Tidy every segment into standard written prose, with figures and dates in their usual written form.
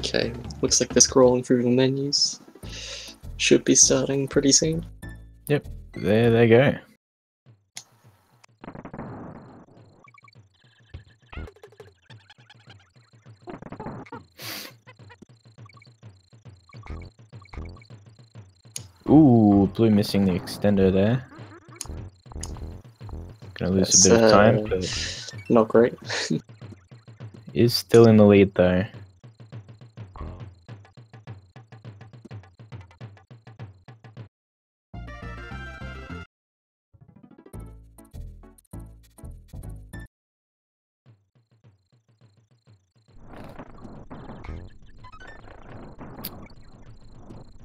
Okay, looks like they're scrolling through the menus. Should be starting pretty soon. Yep, there they go. Ooh, blue missing the extender there. Gonna lose a bit of time, but not great. is still in the lead though.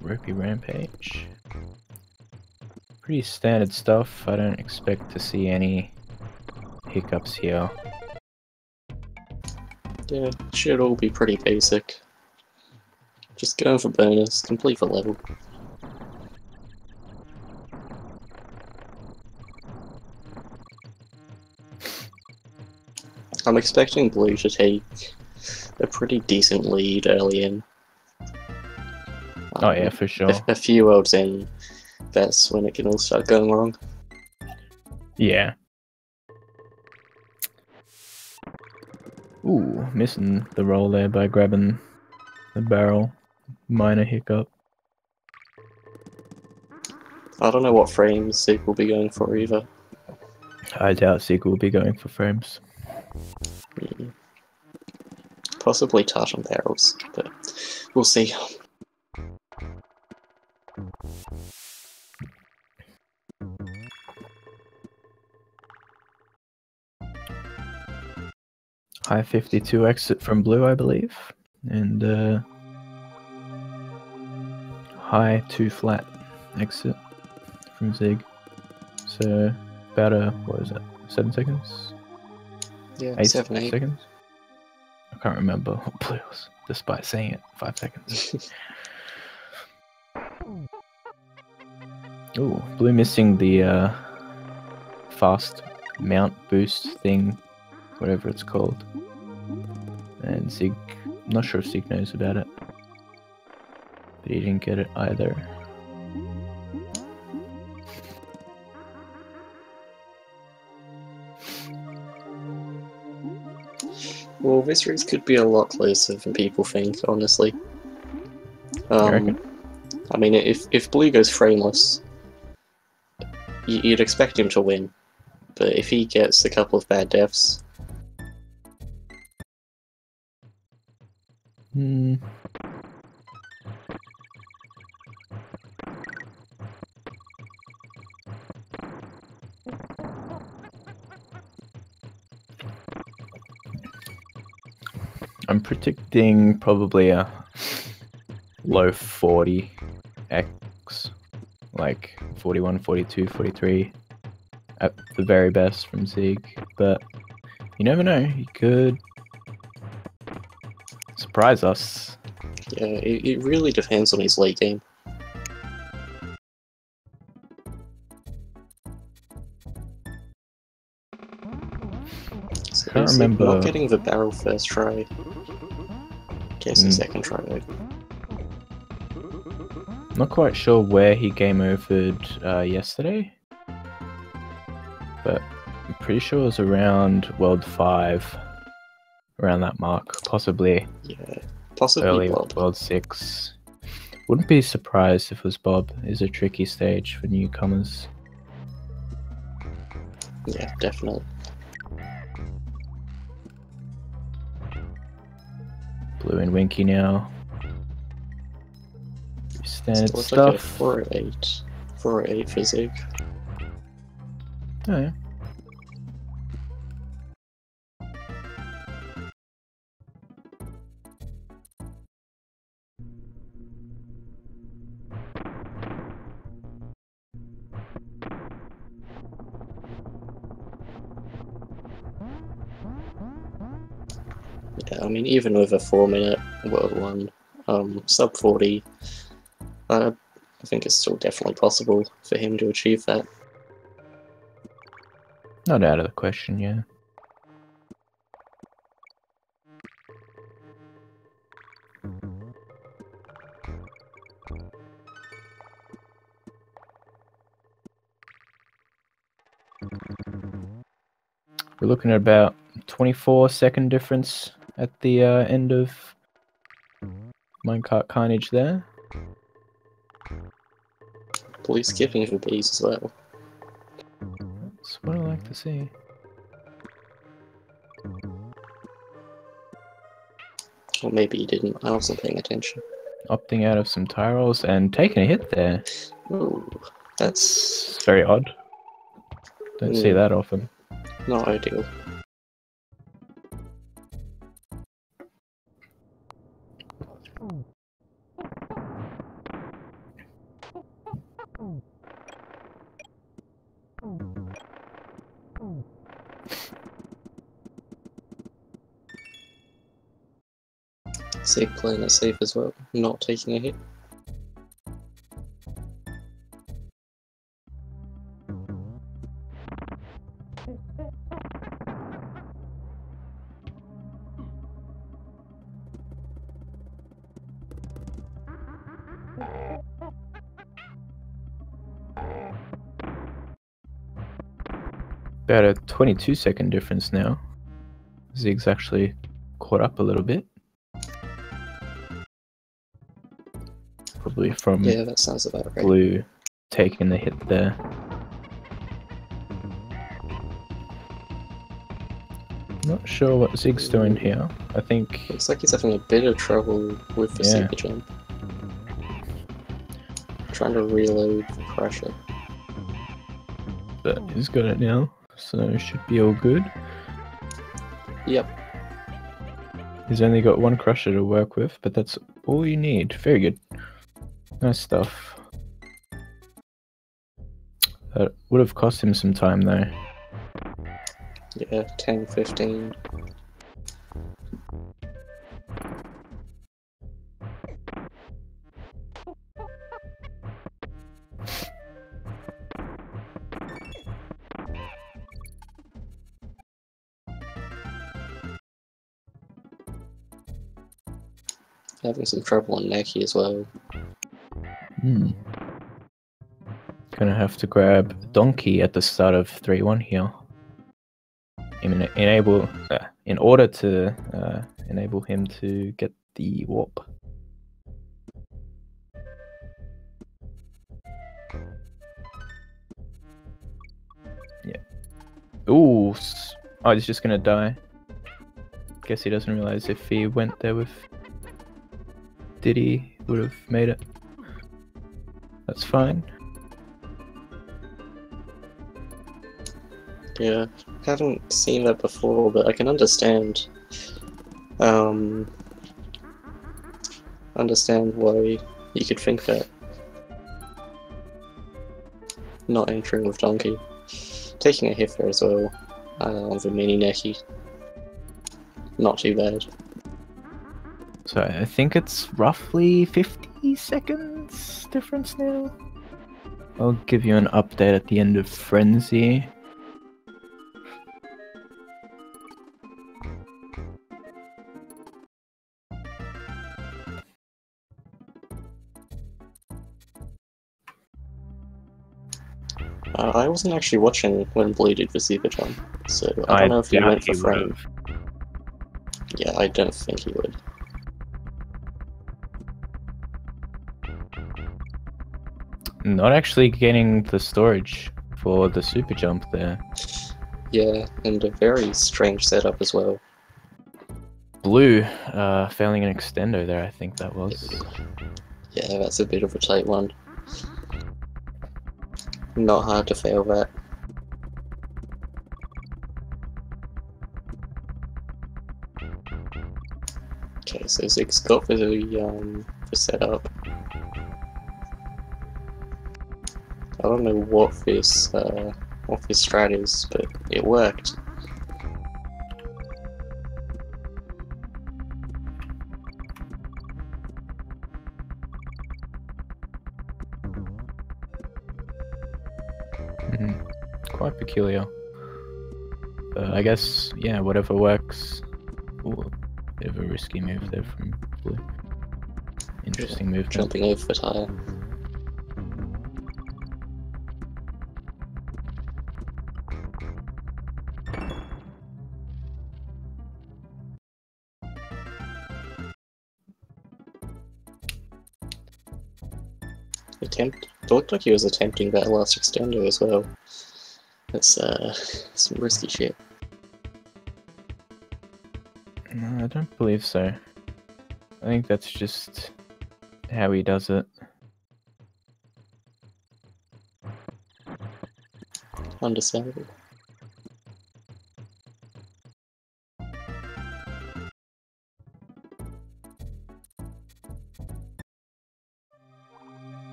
Ropey Rampage. Pretty standard stuff. I don't expect to see any hiccups here. Yeah, should all be pretty basic. Just going for bonus, complete for level. I'm expecting blue to take a pretty decent lead early in. Oh yeah, for sure. A few worlds in, that's when it can all start going wrong. Yeah. Ooh, missing the roll there by grabbing the barrel. Minor hiccup. I don't know what frames Zig will be going for either. I doubt Zig will be going for frames. Possibly tartan barrels, but we'll see. High 52 exit from blue, I believe, and high 2 flat exit from Zig. So about what is it? 7 seconds? Yeah, 8 7-8 seconds? I can't remember what blue was, despite saying it. 5 seconds. Ooh, blue missing the fast mount boost thing, whatever it's called. And Zig, I'm not sure if Zig knows about it, but he didn't get it either. Well, this race could be a lot closer than people think, honestly. You reckon? I mean, if blue goes frameless, you'd expect him to win, but if he gets a couple of bad deaths... I'm predicting probably a low 40x, like 41, 42, 43 at the very best from Zig, but you never know, he could surprise us. Yeah, it really depends on his late game. So I can't remember. Not getting the barrel first try. Guessing second try though. Not quite sure where he game overed yesterday, but I'm pretty sure it was around World 5, around that mark, possibly. Yeah, possibly early Bob. World 6. Wouldn't be surprised if it was Bob. It's a tricky stage for newcomers. Yeah, definitely. Blue and Winky now. Standard Still stuff. Like a 408. 408 for Zig. Oh yeah. Yeah, I mean, even with a 4-minute World 1, sub 40, I think it's still definitely possible for him to achieve that. Not out of the question, yeah. We're looking at about 24-second difference at the end of Minecart Carnage there. Blue skipping for bees as well. That's what I like to see. Or maybe he didn't. I wasn't paying attention. Opting out of some tie rolls and taking a hit there. Ooh, that's It's very odd. Don't see that often. not ideal. Zig playing it safe as well, not taking a hit. About a 22-second difference now. Zig's actually caught up a little bit. Probably from Yeah, that sounds about right. Blue taking the hit there. Not sure what Zig's doing here. I think... Looks like he's having a bit of trouble with the super jump. Trying to reload the crusher. But he's got it now, so it should be all good. Yep. He's only got one crusher to work with, but that's all you need. Very good. Nice stuff. That would have cost him some time though. Yeah, 10, 15. Having some trouble on Neki as well. Gonna have to grab Donkey at the start of 3-1 here. In order to enable him to get the warp. Yeah. Ooh. Oh, he's just gonna die. Guess he doesn't realize if he went there with Diddy, he would have made it. That's fine. Yeah, haven't seen that before, but I can understand why you could think that. Not entering with Donkey. Taking a hit there as well, with a mini Neki. Not too bad. So I think it's roughly 50 seconds difference now. I'll give you an update at the end of Frenzy. I wasn't actually watching when Blue did the super jump, so I don't know if he went for frame. Yeah, I don't think he would. Not actually getting the storage for the super jump there. Yeah, and a very strange setup as well. Blue failing an extendo there, I think that was. Yeah, that's a bit of a tight one. Not hard to fail that. Okay, so Zig's got the setup. I don't know what this strat is, but it worked. Quite peculiar. But I guess, yeah, whatever works. Ooh, bit of a risky move there from Blue. Interesting move. Jumping over the tire. It looked like he was attempting that last extender as well. That's some risky shit. No, I don't believe so. I think that's just how he does it. Understandable.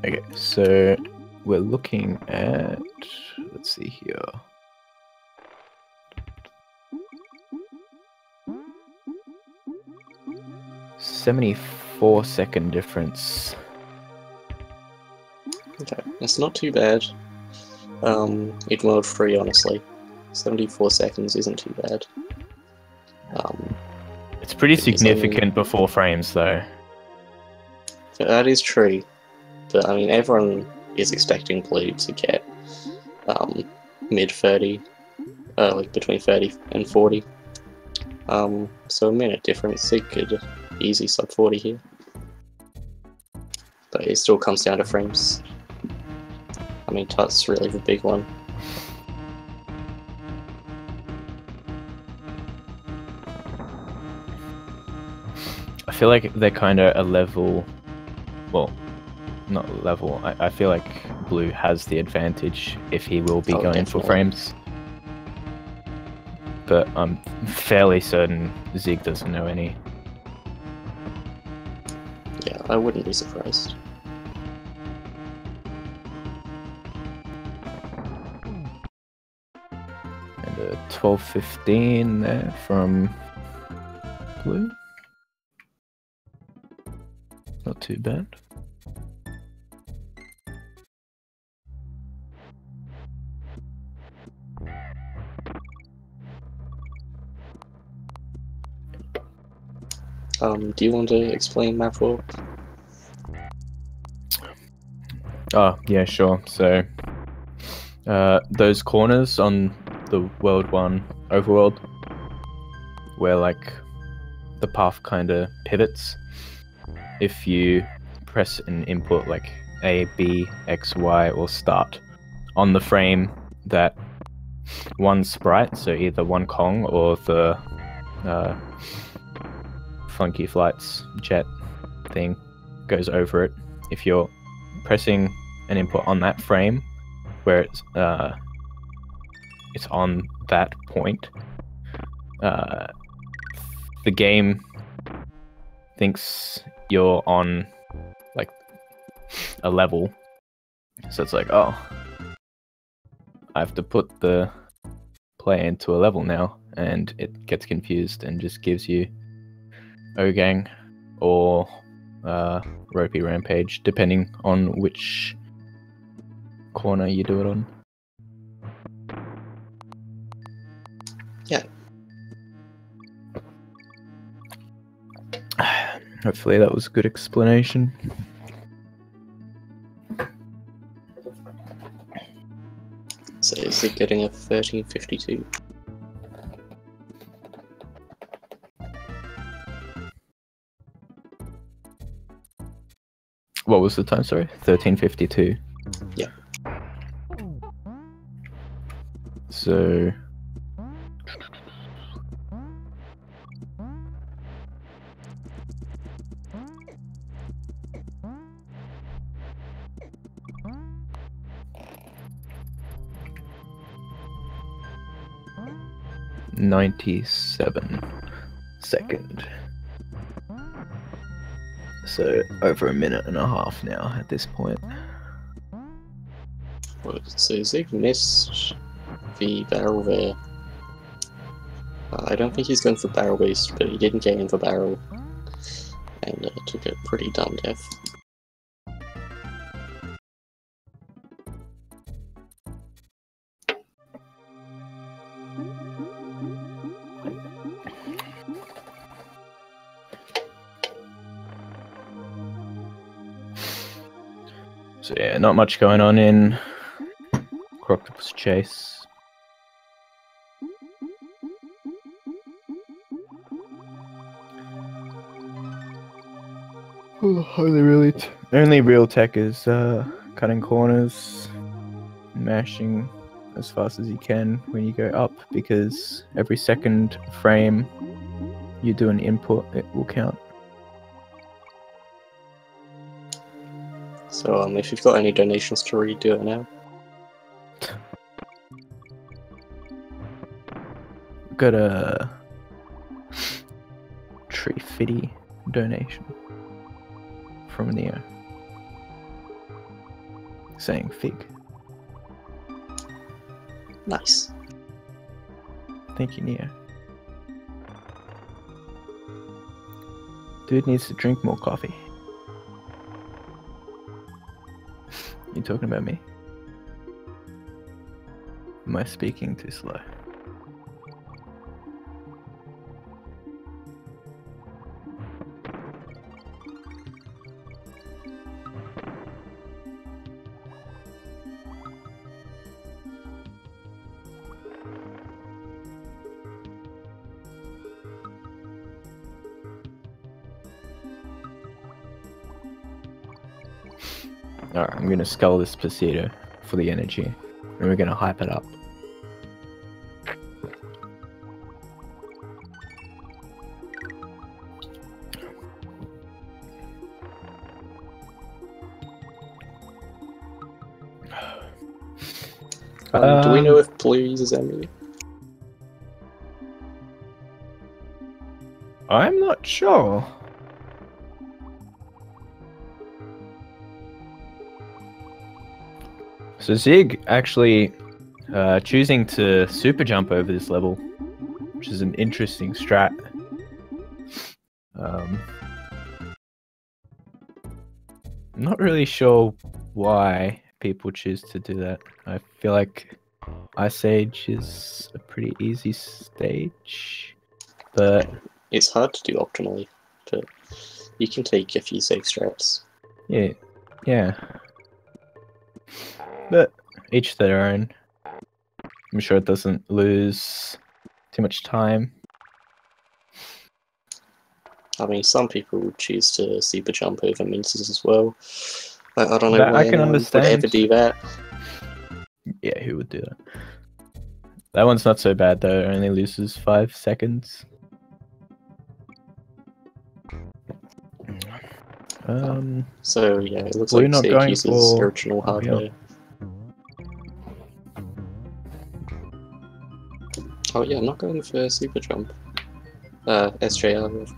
Okay, so we're looking at, let's see here. "74-second difference." Okay, it's not too bad. In World 3, honestly. 74 seconds isn't too bad. It's pretty It is significant before frames, though. That is true. But, I mean, everyone is expecting Blue to get mid-30, like between 30 and 40. So a minute difference, he could easy sub 40 here. But it still comes down to frames. I mean, Tut's really the big one. I feel like they're kind of a level, well, not level. I feel like Blue has the advantage if he will be going for frames. But I'm fairly certain Zig doesn't know any. Yeah, I wouldn't be surprised. And a 12:15 there from Blue. Not too bad. Do you want to explain map walk? Oh, yeah, sure. So, those corners on the World 1 overworld, where like the path kind of pivots, if you press an input like A, B, X, Y, or start on the frame that one sprite, so either one Kong or the Funky Flights jet thing goes over it. If you're pressing an input on that frame where it's on that point, the game thinks you're on like a level, so it's like, oh, I have to put the player into a level now, and it gets confused and just gives you O-Gang or Ropey Rampage, depending on which corner you do it on. Yeah. Hopefully that was a good explanation. So is it getting a 1352? What was the time, sorry? 13:52. Yeah. So... (97-second). So over a minute and a half now at this point. Well, so Zig missed the barrel there. I don't think he's going for barrel boost, but he didn't get in for barrel. And took a pretty dumb death. So yeah, not much going on in Croctopus Chase. Only real tech is cutting corners, mashing as fast as you can when you go up, because every second frame you do an input, it will count. So if you've got any donations to redo it now. Got a tree fitty donation from Neo saying fig. Nice. Thank you, Neo. Dude needs to drink more coffee. You talking about me? Am I speaking too slow? Alright, I'm gonna skull this Pasito for the energy, and we're gonna hype it up. Do we know if Blue uses Emmy? I'm not sure. So Zig actually choosing to super jump over this level, which is an interesting strat. I'm not really sure why people choose to do that. I feel like Ice Age is a pretty easy stage, but It's hard to do optimally, but you can take a few safe strats. yeah. But each their own. I'm sure it doesn't lose too much time. I mean, some people would choose to super jump over minces as well. I don't know That why I can anyone understand. would ever do that. Yeah, who would do that? That one's not so bad though, it only loses 5 seconds. So yeah, it looks We're like not Zig going uses for original hardware. Oh yeah, I'm not going for super jump. SJR.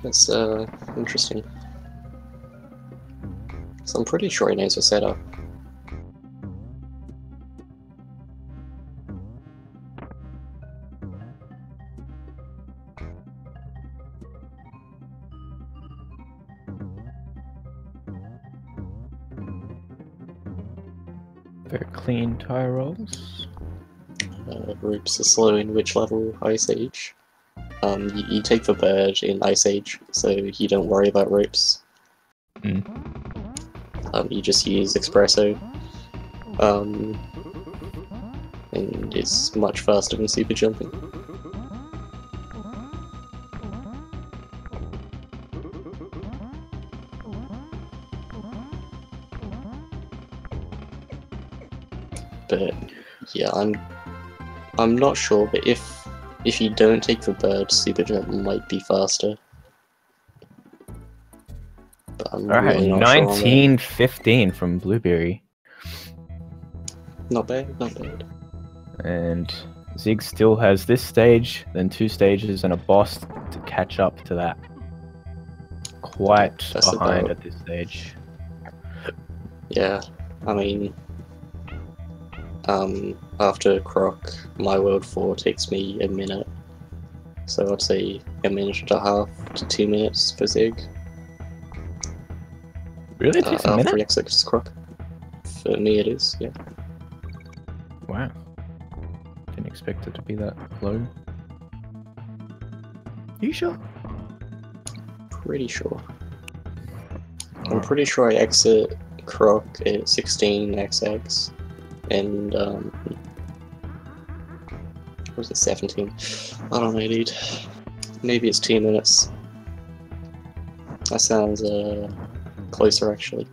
That's interesting. So I'm pretty sure he knows the setup. Very clean tire rolls. Ropes are slow in which level? Ice Age. You take the bird in Ice Age, so you don't worry about ropes. You just use Espresso. And it's much faster than super jumping. But yeah, I'm not sure, but if you don't take the bird, super jump might be faster. But I'm really not sure on that. 1915 from Blueberry. Not bad, not bad. And Zig still has this stage, then 2 stages and a boss to catch up to that. Quite That's behind about- at this stage. Yeah, I mean, after Croc, My World 4 takes me a minute. So I'd say a minute and a half to 2 minutes for Zig. Really? It takes a after minute? Exodus Croc. For me it is, yeah. Wow. Didn't expect it to be that low. You sure? Pretty sure. I'm pretty sure I exit Croc at 16xx, and what was it, 17? I don't know, dude. Maybe it's 2 minutes. That sounds closer actually.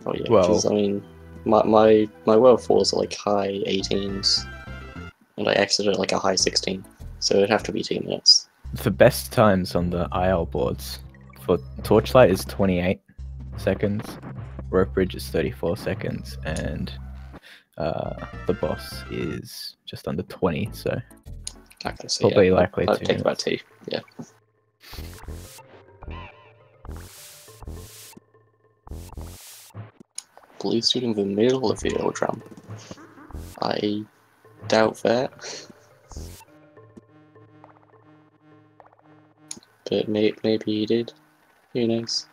Oh yeah, Well- because I mean, my world fours are like high 18s, and I exited like a high 16, so it'd have to be 2 minutes. The best times on the IL boards for Torchlight is 28 seconds, Rope Bridge is 34 seconds, and the boss is just under 20, so Okay, so probably yeah, likely I'd 2 take about minutes. 2. Yeah. Blue stood in the middle of the old drum. I doubt that. But maybe he did. Who knows?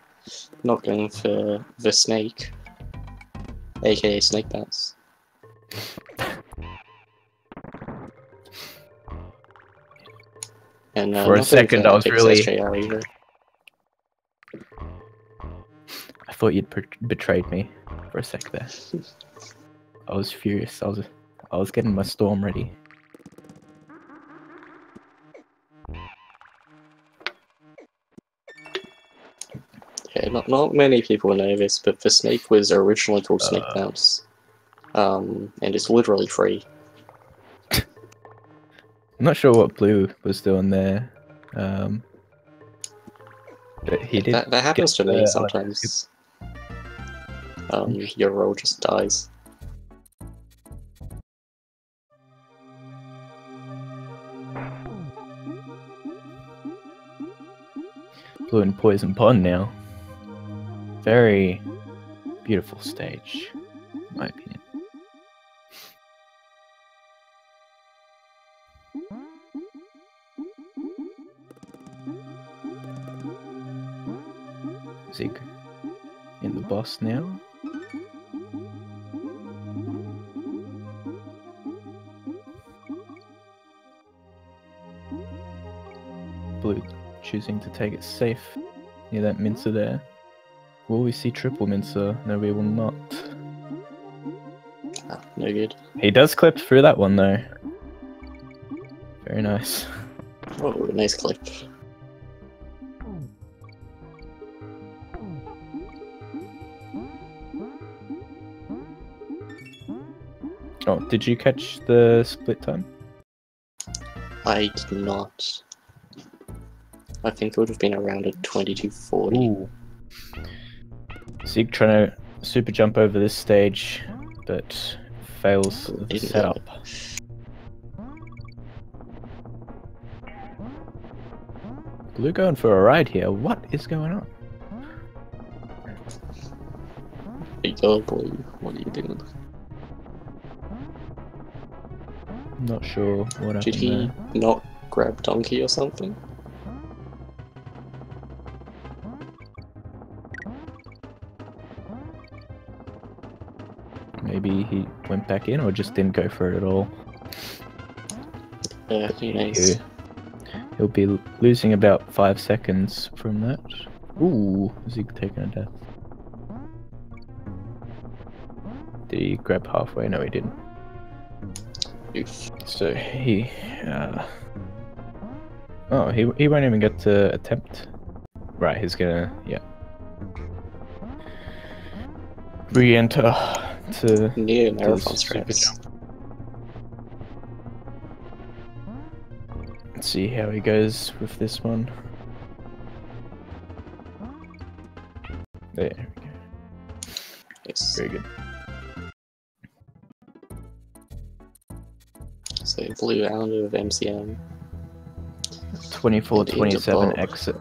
Not going for the snake, aka snake bounce. And For a not going second, for I was Epic really. SJR either. I thought you'd betrayed me for a sec there. I was furious. I was getting my storm ready. Yeah, not many people know this, but the snake was originally called Snake Bounce. And it's literally free. I'm not sure what Blue was doing there. But he did. That happens to me the sometimes. Your roll just dies. Blue and Poison Pond now. Very beautiful stage, in my opinion. Zig in the boss now. Blue choosing to take it safe near that Mincer there. Will we see triple Mincer? No, we will not. Ah, no good. He does clip through that one though. Very nice. Oh, nice clip. Oh, did you catch the split time? I did not. I think it would have been around a 22:40. Ooh. Zig trying to super jump over this stage, but fails the Didn't setup. Blue going for a ride here. What is going on? Hey, oh boy, what are you doing? I'm not sure what happened Did he there. not grab Donkey or something? Maybe he went back in or just didn't go for it at all. Who knows? He'll be losing about 5 seconds from that. Ooh, Zig taking a death. Did he grab halfway? No, he didn't. Oof. So he he won't even get to attempt. Right, he's gonna re-enter to Near do marathon his super strats. jump. Let's see how he goes with this one. There we go. Yes. Very good. So Blue out of MCM. 24-27 Bob. exit.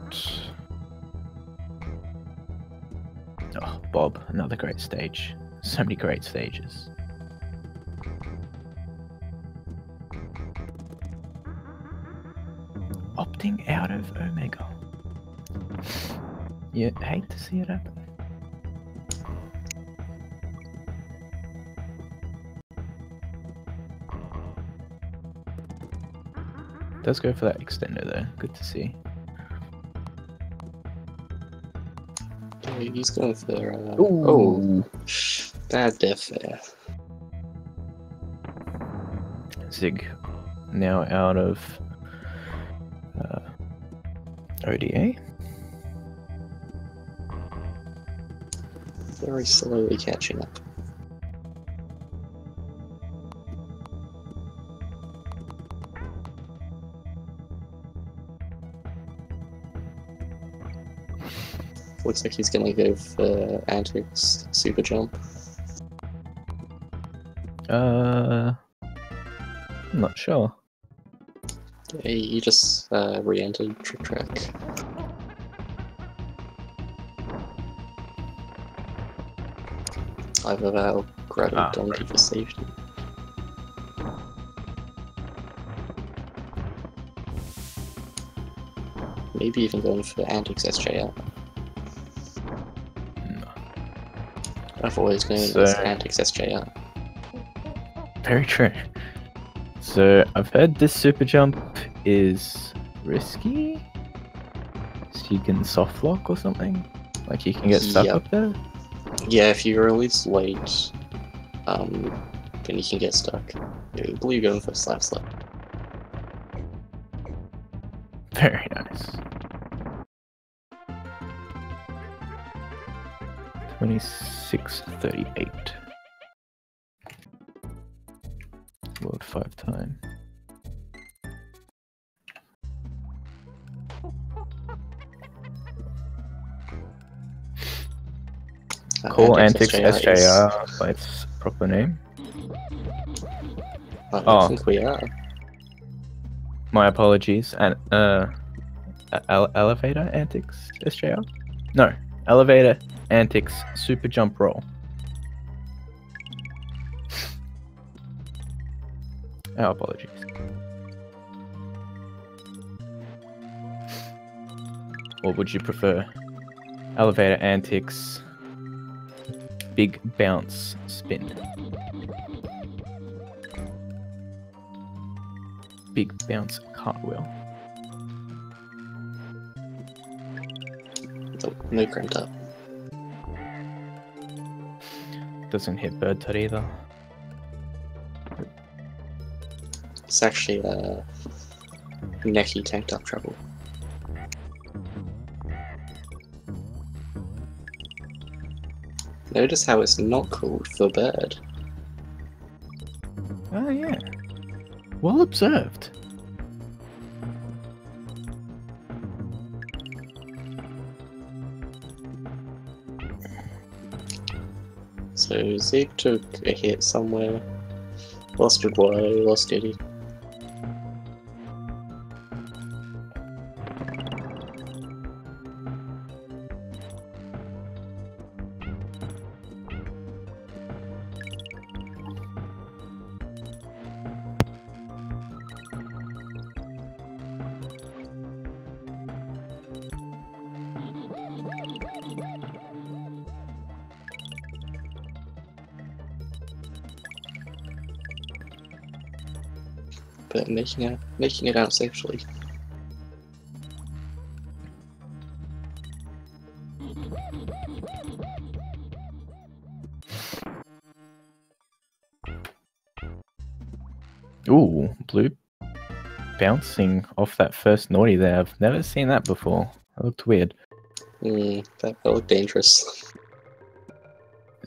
Oh, Bob, another great stage. So many great stages. Opting out of Omega. You hate to see it happen. Does go for that extender though. Good to see. He's going for oh, bad death there. Zig now out of ODA? Very slowly catching up. Looks like he's gonna go for Antics Super Jump. I'm not sure. He just re-entered Trick Track. Either that or grab a donkey for safety. Maybe even going for Antics SJR. I've always known as Antics SJR. Very true. So I've heard this super jump is risky. So you can soft lock or something. Like you can get stuck up there. Yeah, if you release late, then you can get stuck. Yeah, blue going for slap slap. Very nice. 26:38. World 5 time. Call Antics SJR by its proper name. I don't think we are. My apologies. And Elevator Antics SJR? No, Elevator Antics Super Jump Roll. Our apologies. Or would you prefer Elevator Antics Big Bounce Spin? Big Bounce Cartwheel. No cramped up. Doesn't hit Bird Tut either. It's actually necky tank top trouble. Notice how it's not called for bird. Oh yeah. Well observed. So Zig took a hit somewhere. Lost a Y, lost Diddy. But making it out safely. Ooh, blue bouncing off that first naughty there. I've never seen that before. That looked weird. That looked dangerous.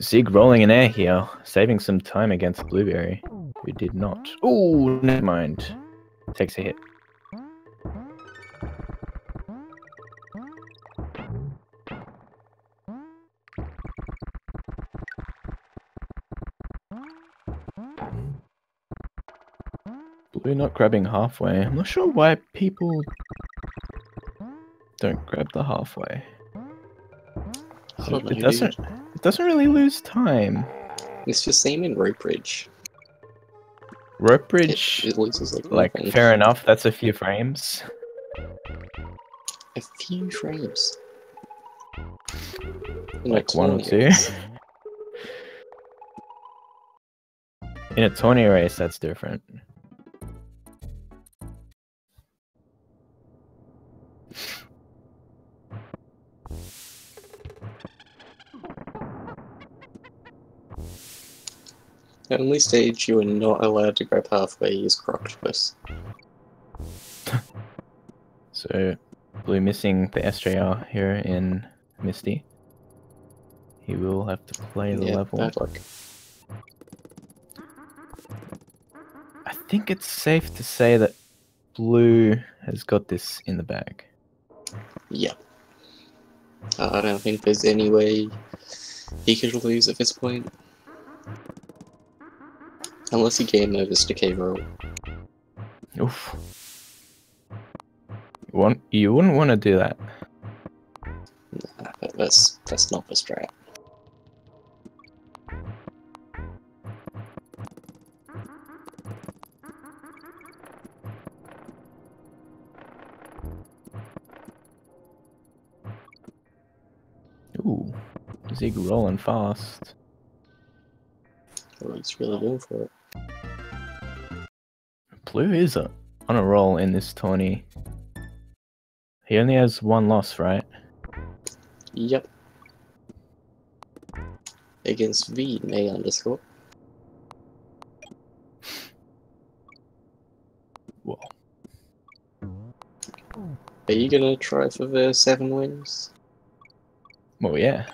Zig rolling in air here, saving some time against Blueberry, who did not. Ooh, never mind. Takes a hit. Blue not grabbing halfway. I'm not sure why people don't grab the halfway. So it doesn't really lose time. It's the same in Rope Bridge. Rope Bridge, it loses like fair enough, that's a few frames. A few frames. Like 1 or 2. In a tourney race, that's different. The only stage you are not allowed to grab halfway is Croc Twist. So, Blue missing the SJR here in Misty. He will have to play the Yeah, level. bad luck. I think it's safe to say that Blue has got this in the bag. Yeah. I don't think there's any way he could lose at this point. Unless he game overs to K-Roll. Oof. You wouldn't want to do that. Nah, that's not the strat. Ooh. Zig rolling fast. Well, he's really going for it. Blue is on a roll in this tourney. He only has one loss, right? Yep. Against V May _. Whoa. Are you gonna try for the 7 wins? Well, yeah.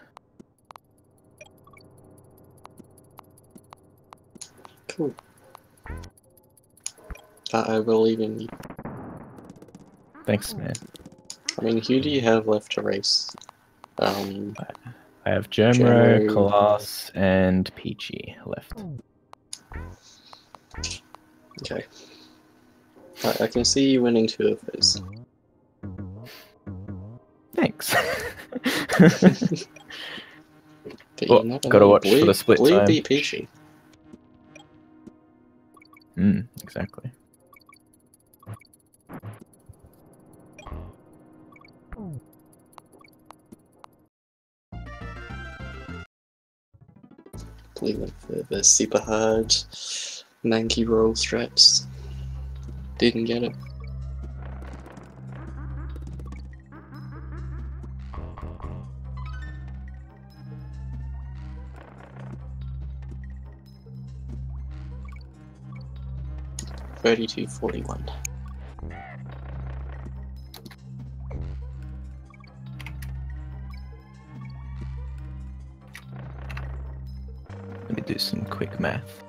Cool. I believe in you. Thanks, man. I mean, who do you have left to race? I have Germro, Colossus, and Peachy left. Okay. I can see you winning 2 of those. Thanks. But Well, you never gotta know. watch for the split Blue time. beat Peachy. Exactly. Blue went for the super hard manky roll strats. Didn't get it. $32.41. Let me do some quick math.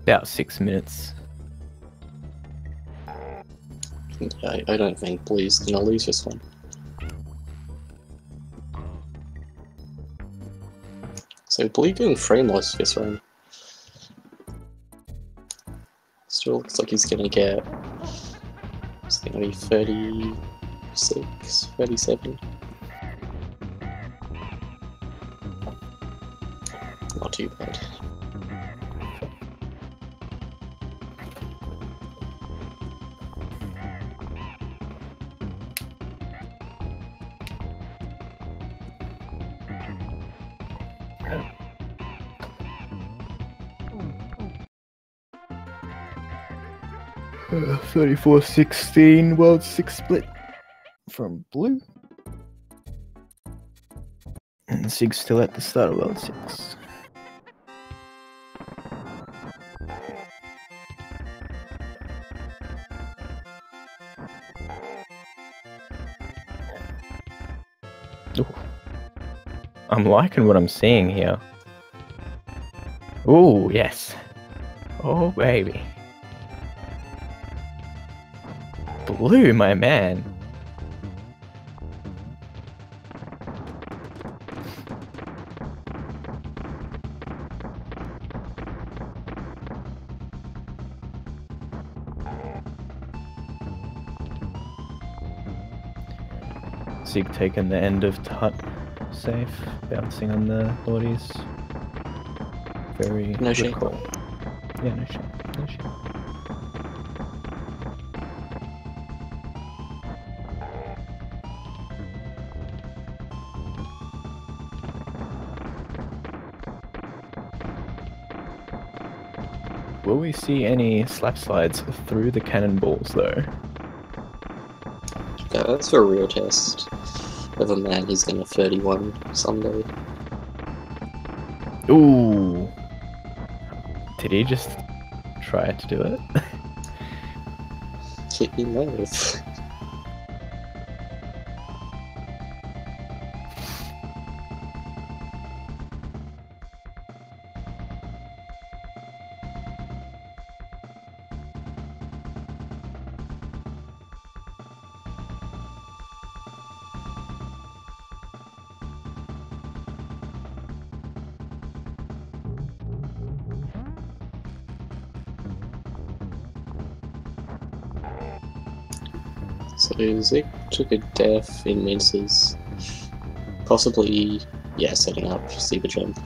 About 6 minutes. I don't think Blue's gonna lose this one. So Blue going frameless this round. Still looks like he's gonna get... It's gonna be 36, 37. Not too bad. Uh, 34-16 World 6 split from Blue. And Sig's still at the start of World 6. Ooh. I'm liking what I'm seeing here. Ooh, yes. Oh, baby. Blue, my man. Zig taking the end of Tut safe, bouncing on the bodies. Very No good shame. call. Yeah, no shame. No shame. Will we see any slap slides through the cannonballs though? Yeah, that's for a real test of a man who's gonna 31 someday. Ooh! Did he just try to do it? He may have. So Zig took a death in Mince's, possibly, yeah, setting up Super Jump.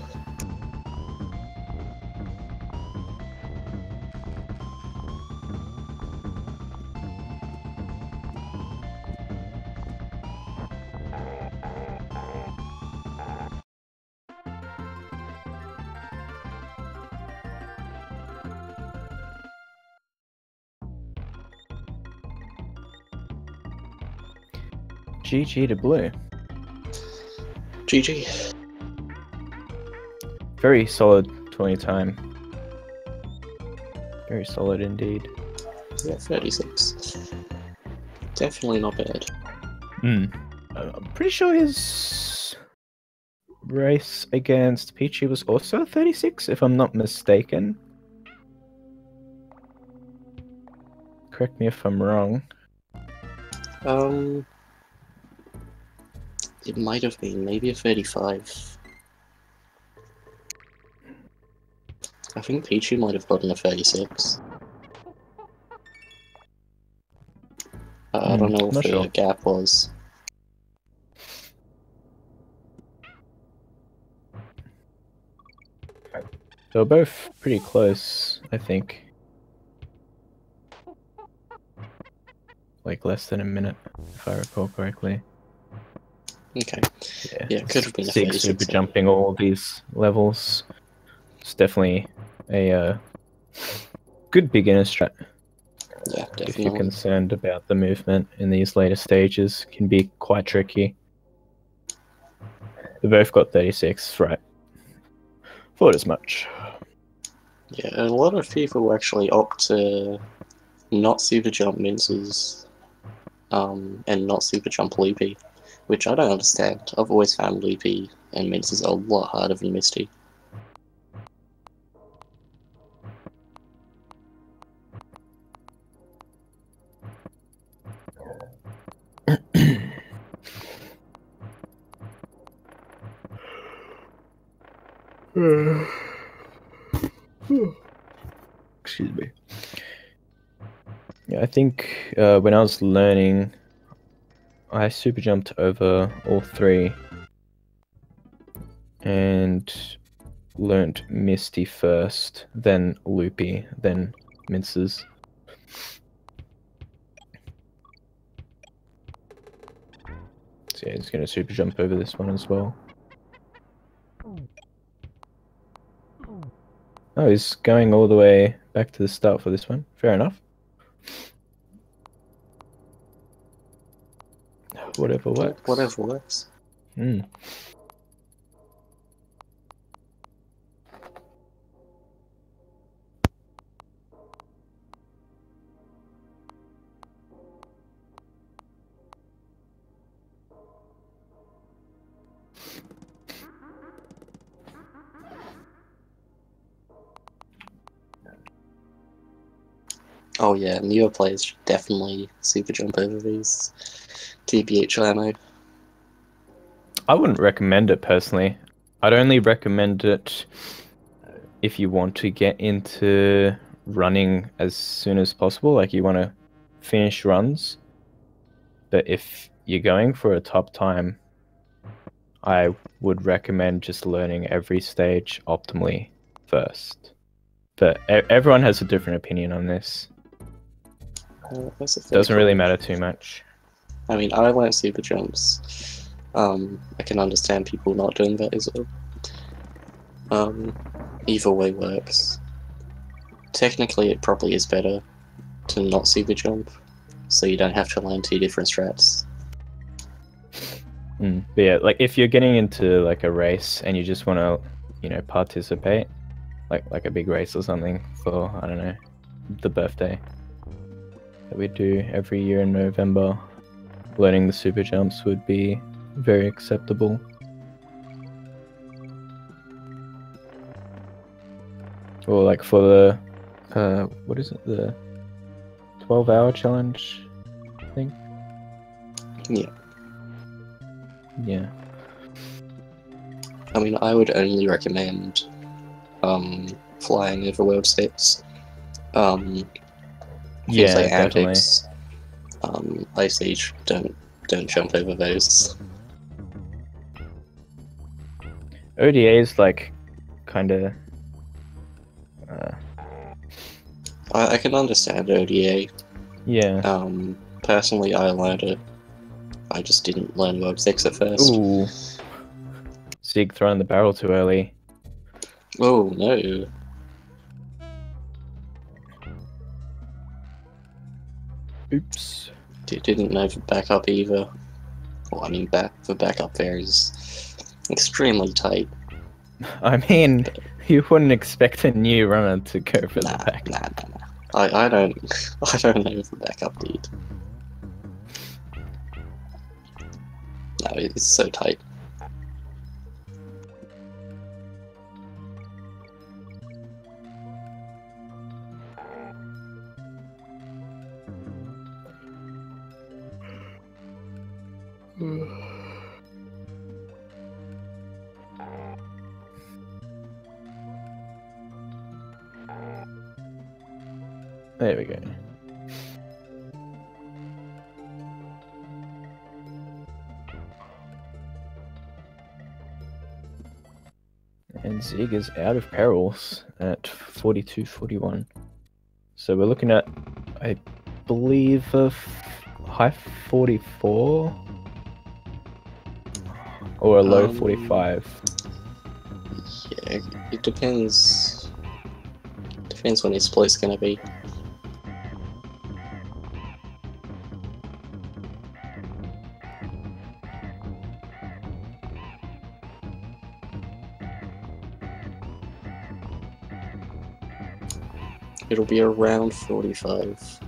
GG to Blue. GG. Very solid 20 time. Very solid indeed. Yeah, 36. Definitely not bad. I'm pretty sure his race against Peachy was also 36, if I'm not mistaken. Correct me if I'm wrong. It might have been maybe a 35. I think Pichu might have gotten a 36. I don't know what the sure. gap was. They were both pretty close, I think. Like less than a minute, if I recall correctly. Okay. Yeah, it could have been a Zig 36. super jumping all these levels. It's definitely a good beginner strat. Yeah, definitely. If you're concerned about the movement in these later stages, it can be quite tricky. They both got 36, right? Thought as much. Yeah, a lot of people actually opt to not super jump Mince's and not super jump Loopy, which I don't understand. I've always found Loopy and Mince's a lot harder than Misty. Excuse me. Yeah, I think when I was learning, I super jumped over all three and learnt Misty first, then Loopy, then Mince's. So yeah, he's gonna super jump over this one as well. Oh, he's going all the way back to the start for this one. Fair enough. Whatever works. Whatever works. Oh yeah, newer players should definitely super jump over these TBH ammo. I wouldn't recommend it personally. I'd only recommend it if you want to get into running as soon as possible, like you want to finish runs. But if you're going for a top time, I would recommend just learning every stage optimally first. But everyone has a different opinion on this. Doesn't really matter too much. I mean, I learned super jumps. I can understand people not doing that as well. Either way works. technically it probably is better to not super jump, so you don't have to learn 2 different strats. But yeah, like if you're getting into like a race and you just want to, you know, participate, like a big race or something for, I don't know, the birthday that we do every year in November, learning the super jumps would be very acceptable. Or like for the, what is it, the 12-hour challenge thing? Yeah. Yeah. I mean, I would only recommend flying over world states. Things Yeah, like definitely. antics, Ice Age, don't jump over those. ODA is like kind of. I can understand ODA. Yeah. Personally, I learned it. I just didn't learn World 6 at first. Ooh. Zig throwing the barrel too early. Oh no. Oops. Didn't know for backup either. Well, I mean, the backup there is extremely tight. I mean, you wouldn't expect a new runner to go for the back. Nah. I don't know the backup lead. No, it's so tight. There we go. And Zig is out of perils at 42-41. So we're looking at, I believe, a high 44 or a low 45. Yeah, it depends. Depends when his split's gonna be. It'll be around 45.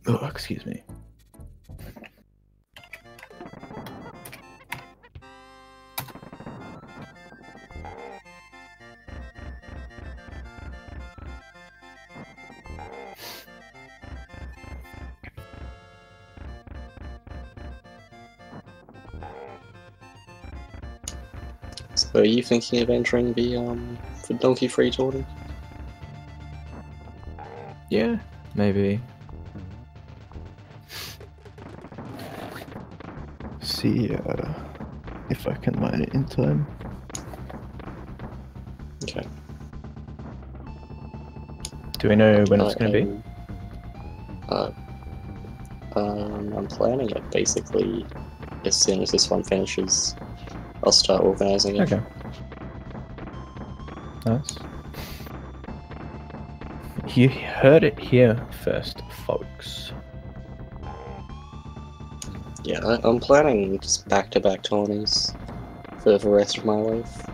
Oh, excuse me. So are you thinking of entering the Donkey Free tournament? Yeah, maybe. See if I can mine it in time. Okay. Do we know when it's going to be? I'm planning it basically as soon as this one finishes. I'll start organizing it. Okay. Nice. You heard it here first, folks. Yeah, I'm planning just back-to-back tourneys for the rest of my life.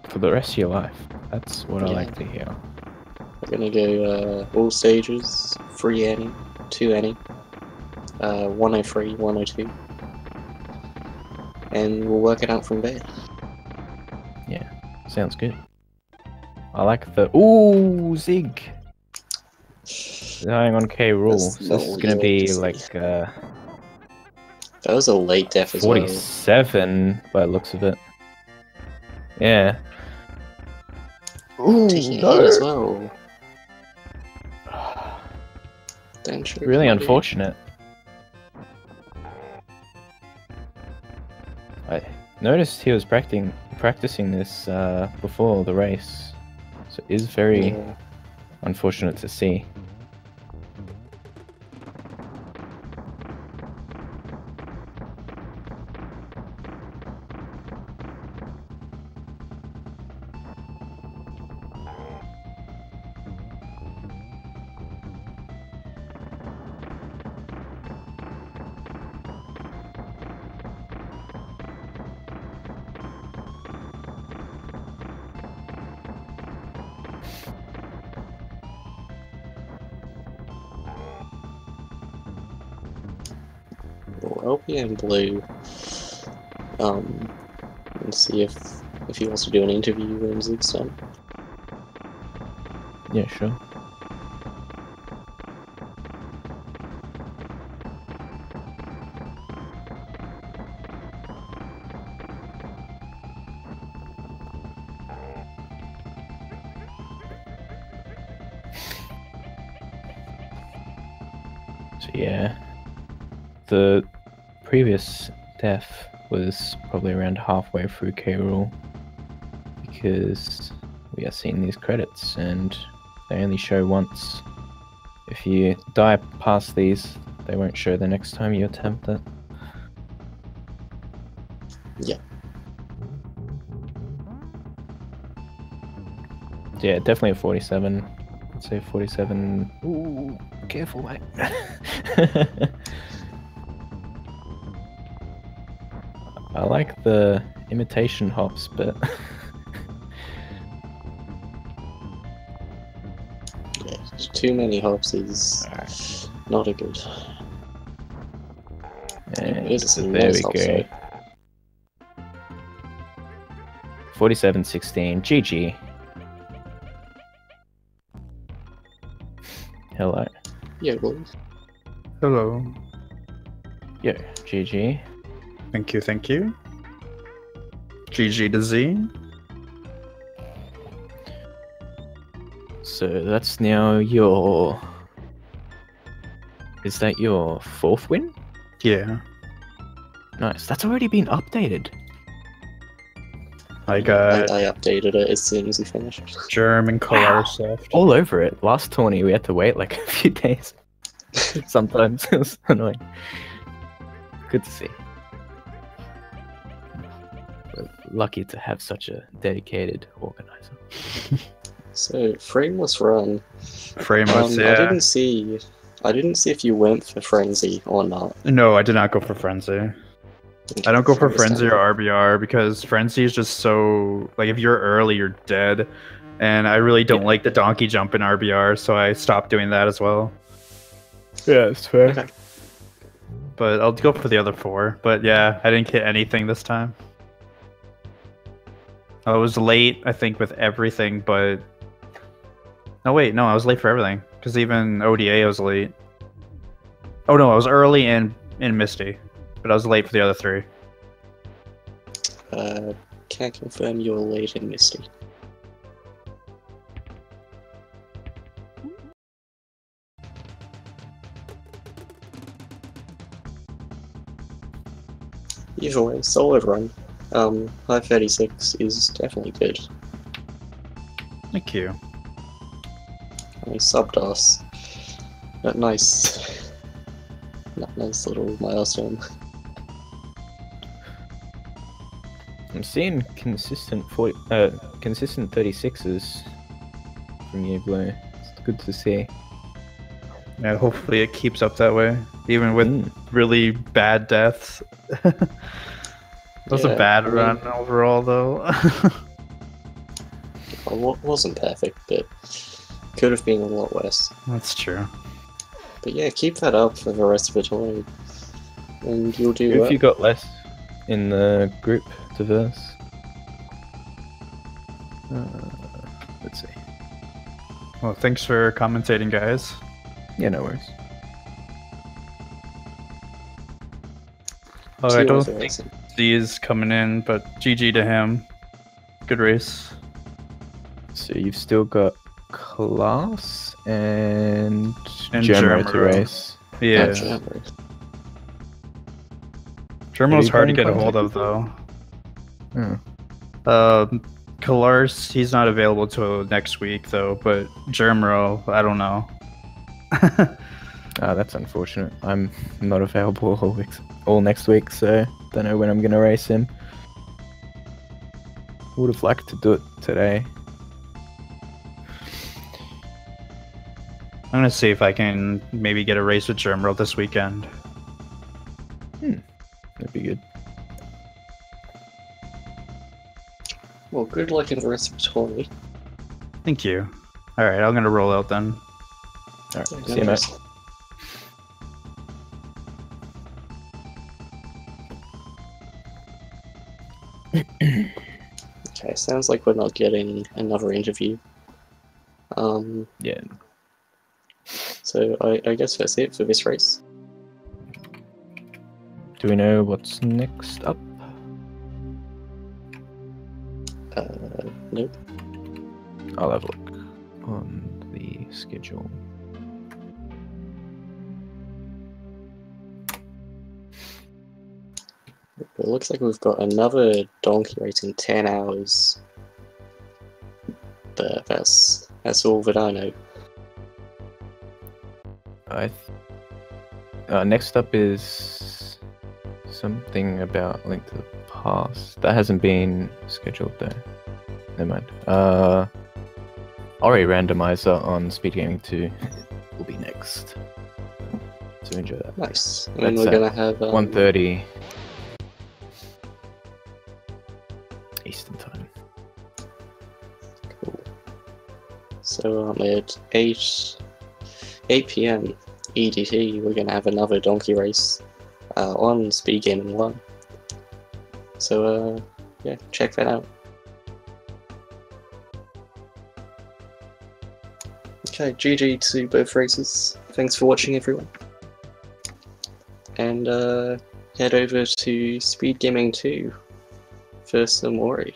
For the rest of your life. That's what I like to hear. We're gonna go all stages, 3 Annie, 2 Annie, 103, 102. And we'll work it out from there. Yeah, sounds good. I like the... Ooh, Zig! Dying on K rule. So this is gonna be like... that was a late death as 47 by the looks of it. Yeah. Ooh, taking a hit as well. Really unfortunate. I noticed he was practicing this before the race, so it is very unfortunate to see. I'll be in blue. And see if he wants to do an interview when Zig's done. Yeah, sure. So yeah, the previous death was probably around halfway through K-Rule, because we are seeing these credits and they only show once. If you die past these, they won't show the next time you attempt it. Yeah. Yeah, definitely a 47. I'd say 47. Ooh, careful, mate. I like the imitation hops, but Yeah, too many hops is not a good. and Here's some there nice we hops, go. though. 47-16. GG. Hello. Yeah, well, Hello. Yo, GG. Thank you, thank you. GG to Z. So that's now your... Is that your 4th win? Yeah. Nice. That's already been updated. I got I updated it as soon as he finished. German color soft. All over it. Last tourney we had to wait like a few days. Sometimes it was annoying. Good to see. We're lucky to have such a dedicated organizer. So frameless run. Frameless, yeah. I didn't see if you went for frenzy or not. No, I did not go for Frenzy. I don't go for Frenzy or RBR because Frenzy is just so... Like, if you're early, you're dead. And I really don't like the donkey jump in RBR, so I stopped doing that as well. Yeah, it's fair. Okay. But I'll go for the other 4. But yeah, I didn't hit anything this time. I was late, I think, with everything, but... No, wait, no, I was late for everything. Because even ODA I was late. Oh no, I was early in Misty. But I was late for the other 3. Can't confirm you were late in Misty. Either way, solid run. High 36 is definitely good. Thank you. He subbed us. That nice little milestone. I'm seeing consistent 36s from you, Blue. It's good to see. Yeah, hopefully it keeps up that way. Even with really bad deaths. That was a bad run overall, though. Well, wasn't perfect, but could have been a lot worse. That's true. But yeah, keep that up for the rest of the tournament, and you'll do If well. you got less in the group to verse. Let's see. Well, thanks for commentating, guys. Yeah, no worries. Oh, See I you don't later, think Mason. Z is coming in, but GG to him. Good race. So you've still got class and And Germo to Germo. race. Yeah. Gotcha. Germo's you hard to got get in a hold of, though. Hmm. Kalars, he's not available till next week, though, but Germo, I don't know. That's unfortunate. I'm not available all next week, so don't know when I'm gonna race him. Would have liked to do it today. I'm gonna see if I can maybe get a race with Germo this weekend. That'd be good. Well, good luck in the rest of the tournament. Thank you. Alright, I'm gonna roll out then. Alright, Yeah, see you, mate. Okay, sounds like we're not getting another interview. Yeah. So I guess that's it for this race. Do we know what's next up? Nope. I'll have a look on the schedule. It looks like we've got another donkey race in 10 hours. But that's all that I know. Next up is something about Link to the Past. That hasn't been scheduled though. Never mind. Ori Randomizer on Speed Gaming 2 will be next. So enjoy that. Nice. And then That's we're gonna have 1:30 Eastern Time. Cool. So at 8 p.m. EDT, we're gonna have another donkey race on Speed Gaming 1. So yeah, check that out. Okay, GG to both races. Thanks for watching, everyone. And head over to Speed Gaming 2 for some Ori.